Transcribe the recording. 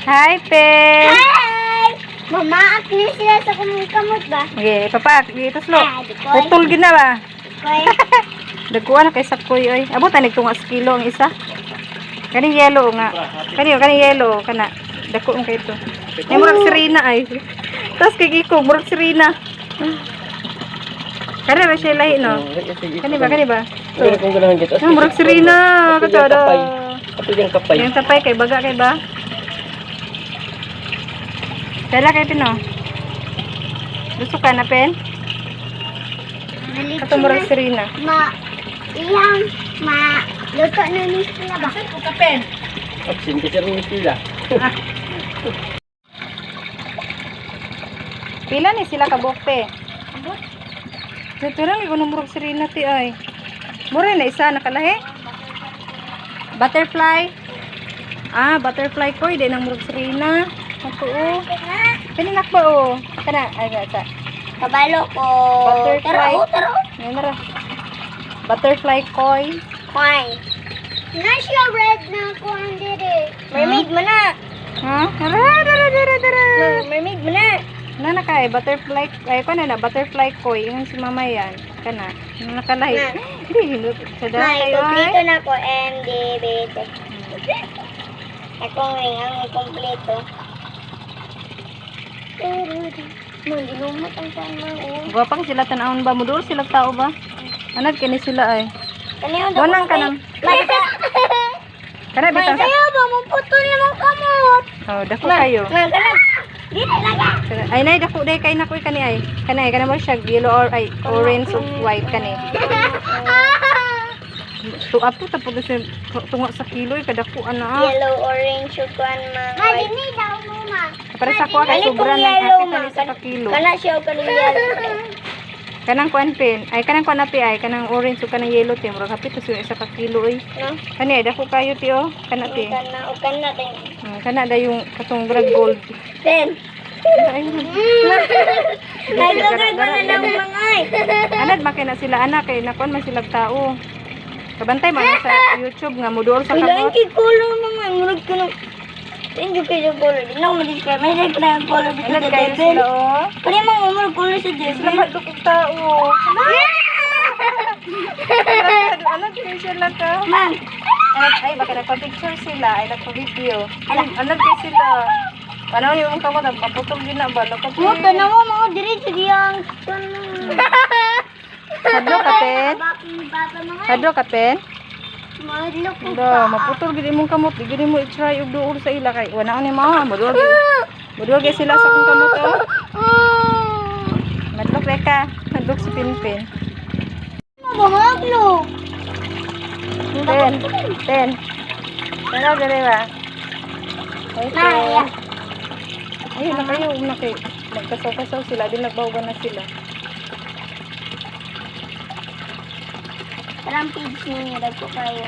Hi, Pe. Hi! Mamaak na sila sa kamot ba? Okay, papak. Dito slow. Dikoy. Putol gina ba? Koy. Dagkuan na kay sakoy oy. Abot tanig tunga sa kilo ang isa. Kani yellow nga. Kani yellow kana. Dako ang kay ito. May murag sirina ay. Tas kay ko murag sirina. Kani ra siya lahi no. Kani ba? Pero kung ganahan dito. Murag sirina katada. Ato yung kapay. Yung kapay kay baga kay ba? Kaya kay Pino. Gusto ka na, Pen? Ito murag sirina. Luto na ni sila ba? Gusto ka, Pen? Absin kasi rin sila. Pila ni sila kabuk, Pe? Ito lang, yung murag sirina ti ay. Mura na isa, nakalahi? Butterfly? Butterfly ko, hindi nang murag sirina. Ako, Pininak ba, Kana, ay, gata. Kabalo ko. Butterfly. Taro. Ngayon na ra. Butterfly koi. Koy. Na siya red na ako ang dire. Mermaid mo na. Ha? Dara. Mermaid mo na. Na kay butterfly, ay ko na butterfly koi, yung si mama yan. Kana. Nakalahi. Na. Hindi, hindi. Sa dara May kayo ay. kompleto na ko MDB. Ako ang kompleto. Manginumot ang pangmang. Gwapang sila tanawon ba? Mudul sila tao ba? Anad kini sila ay. Kanino Wanang kanang. Kana bitang. Sayo ba mo putol yung kamot? Oh, dako kayo. Dito laga. Ay nay dako day kay nakoy kani ay. Kanay kana mo siya yellow or ay orange or white kani. To apo tapos sa tunga sa kilo kadako ana. Yellow, orange, kuan man. Dini daw mo ma. Para sa kuha kay sobra na kapit sa kilo. Kana siya kanang yellow. Kanang kuan pen. Ay kanang kuan api ay kanang orange o kanang yellow ti mura kapit sa isa ka kilo ay. No? Kani ay dako kayo ti Kana ti. Kana din. Kana da yung katong brag gold. Pen. Ay, Naglagay ko na lang mga ay. anad makina sila anak kay nakuan man sila tao. Kabantay man sa YouTube nga modul sa Kailangan kamot. kay color mga murag ko ng thank you kay color. Dinaw mo din kay may like na yung color dito Anad sa kayo Devil. sila Kani mga murag color sa Sila Devil. madukog tao. Anad kayo sila ka? Man, Ay baka nagpa-picture sila ay nagpa-video. Anad kayo sila. Panahon yung kamot paputol din na ba? mo tanaw mo mga diretso diyang Hadlo ka pen? bata mga Hadlo ka pen? madlo ko Da, maputol gid imong kamot, di gid mo i-try og duol sa ila kay wala ni mama, modul gid sila sa akong kamot Madlok reka, madlok si Pinpin. Mamaglo. Ten. Ano dere ba? Ay, Naya. ayun na kayo, kay magkasaw-kasaw sila, di nagbawagan na sila. Parang page ninyo, dagko kayo.